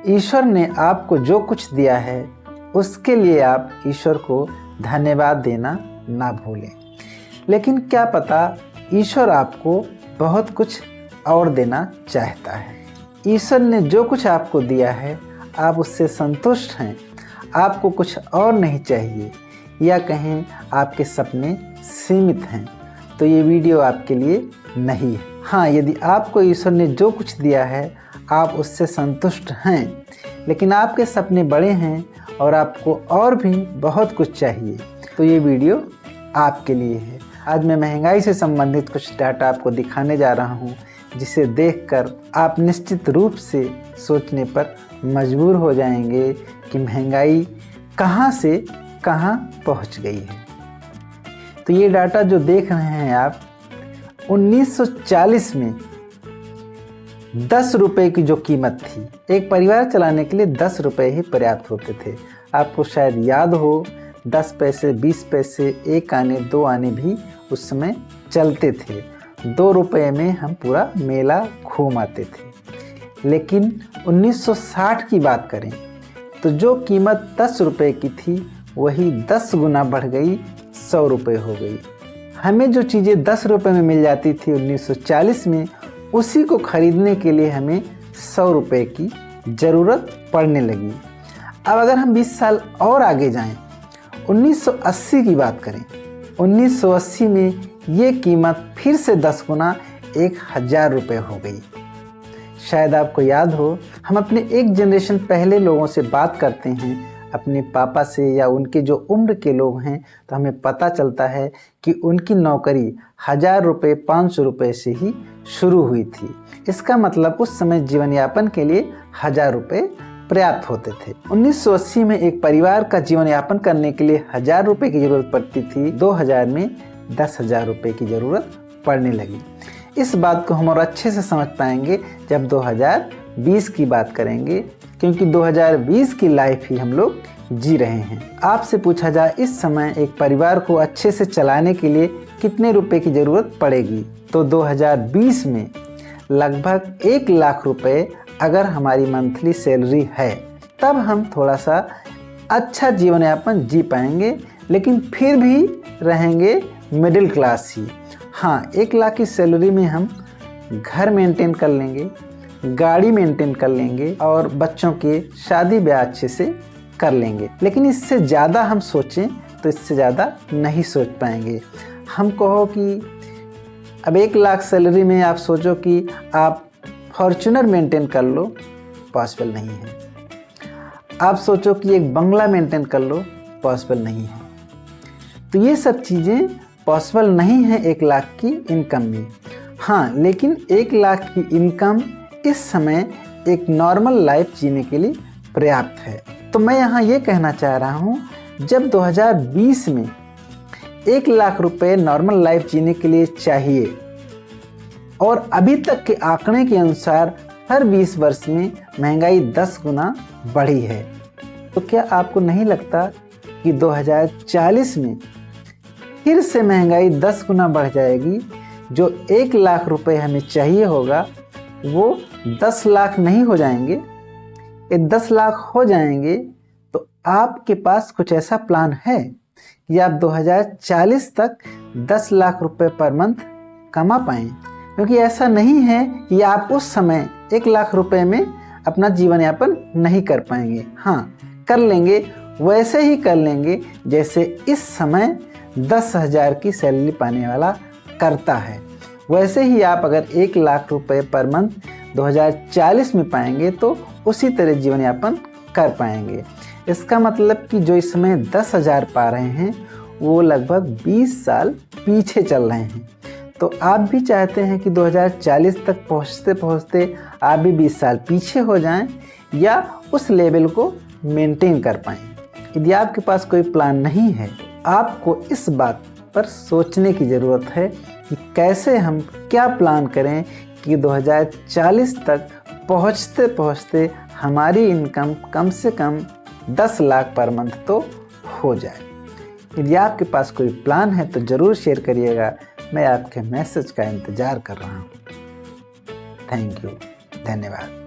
ईश्वर ने आपको जो कुछ दिया है उसके लिए आप ईश्वर को धन्यवाद देना ना भूलें। लेकिन क्या पता ईश्वर आपको बहुत कुछ और देना चाहता है। ईश्वर ने जो कुछ आपको दिया है आप उससे संतुष्ट हैं, आपको कुछ और नहीं चाहिए, या कहें आपके सपने सीमित हैं, तो ये वीडियो आपके लिए नहीं है। हाँ, यदि आपको ईश्वर ने जो कुछ दिया है आप उससे संतुष्ट हैं, लेकिन आपके सपने बड़े हैं और आपको और भी बहुत कुछ चाहिए, तो ये वीडियो आपके लिए है। आज मैं महंगाई से संबंधित कुछ डाटा आपको दिखाने जा रहा हूँ, जिसे देखकर आप निश्चित रूप से सोचने पर मजबूर हो जाएंगे कि महंगाई कहाँ से कहाँ पहुँच गई है। तो ये डाटा जो देख रहे हैं आप, 1940 में 10 रुपये की जो कीमत थी, एक परिवार चलाने के लिए 10 रुपये ही पर्याप्त होते थे। आपको शायद याद हो 10 पैसे, 20 पैसे, 1 आने 2 आने भी उस समय चलते थे। 2 रुपये में हम पूरा मेला घूम आते थे। लेकिन 1960 की बात करें तो जो कीमत 10 रुपये की थी वही 10 गुना बढ़ गई, 100 रुपये हो गई। हमें जो चीज़ें 10 रुपये में मिल जाती थी 1940 में, उसी को खरीदने के लिए हमें 100 रुपये की ज़रूरत पड़ने लगी। अब अगर हम 20 साल और आगे जाएं, 1980 की बात करें, 1980 में ये कीमत फिर से 10 गुना 1000 रुपये हो गई। शायद आपको याद हो, हम अपने एक जनरेशन पहले लोगों से बात करते हैं, अपने पापा से या उनके जो उम्र के लोग हैं, तो हमें पता चलता है कि उनकी नौकरी 1000 रुपये, 500 रुपये से ही शुरू हुई थी। इसका मतलब उस समय जीवन यापन के लिए 1000 रुपये पर्याप्त होते थे। 1980 में एक परिवार का जीवन यापन करने के लिए 1000 रुपये की ज़रूरत पड़ती थी। 2000 में 10,000 रुपये की ज़रूरत पड़ने लगी। इस बात को हम और अच्छे से समझ पाएंगे जब 2020 की बात करेंगे, क्योंकि 2020 की लाइफ ही हम लोग जी रहे हैं। आपसे पूछा जाए इस समय एक परिवार को अच्छे से चलाने के लिए कितने रुपए की ज़रूरत पड़ेगी, तो 2020 में लगभग 1 लाख रुपए अगर हमारी मंथली सैलरी है, तब हम थोड़ा सा अच्छा जीवन यापन जी पाएंगे, लेकिन फिर भी रहेंगे मिडिल क्लास ही। हाँ, 1 लाख की सैलरी में हम घर मेंटेन कर लेंगे, गाड़ी मेंटेन कर लेंगे और बच्चों के शादी ब्याह अच्छे से कर लेंगे। लेकिन इससे ज़्यादा हम सोचें तो इससे ज़्यादा नहीं सोच पाएंगे। हम कहो कि अब 1 लाख सैलरी में आप सोचो कि आप फॉर्च्यूनर मेंटेन कर लो, पॉसिबल नहीं है। आप सोचो कि एक बंगला मेंटेन कर लो, पॉसिबल नहीं है। तो ये सब चीज़ें पॉसिबल नहीं है 1 लाख की इनकम में। हाँ, लेकिन 1 लाख की इनकम इस समय एक नॉर्मल लाइफ जीने के लिए पर्याप्त है। तो मैं यहाँ ये कहना चाह रहा हूँ, जब 2020 में 1 लाख रुपए नॉर्मल लाइफ जीने के लिए चाहिए और अभी तक के आंकड़े के अनुसार हर 20 वर्ष में महंगाई 10 गुना बढ़ी है, तो क्या आपको नहीं लगता कि 2040 में फिर से महंगाई 10 गुना बढ़ जाएगी? जो 1 लाख रुपए हमें चाहिए होगा वो 10 लाख नहीं हो जाएंगे, ये 10 लाख हो जाएंगे। तो आपके पास कुछ ऐसा प्लान है कि आप 2040 तक 10 लाख रुपए पर मंथ कमा पाएँ? क्योंकि ऐसा नहीं है कि आप उस समय 1 लाख रुपए में अपना जीवन यापन नहीं कर पाएंगे। हाँ, कर लेंगे, वैसे ही कर लेंगे जैसे इस समय 10,000 की सैलरी पाने वाला करता है। वैसे ही आप अगर 1 लाख रुपए पर मंथ 2040 में पाएंगे तो उसी तरह जीवन यापन कर पाएंगे। इसका मतलब कि जो इस समय 10,000 पा रहे हैं वो लगभग 20 साल पीछे चल रहे हैं। तो आप भी चाहते हैं कि 2040 तक पहुँचते पहुँचते आप भी 20 साल पीछे हो जाएं या उस लेवल को मेंटेन कर पाएं। यदि आपके पास कोई प्लान नहीं है, आपको इस बात पर सोचने की ज़रूरत है कि कैसे हम क्या प्लान करें कि 2040 तक पहुँचते पहुँचते हमारी इनकम कम से कम 10 लाख पर मंथ तो हो जाए। यदि आपके पास कोई प्लान है तो ज़रूर शेयर करिएगा। मैं आपके मैसेज का इंतज़ार कर रहा हूँ। थैंक यू, धन्यवाद।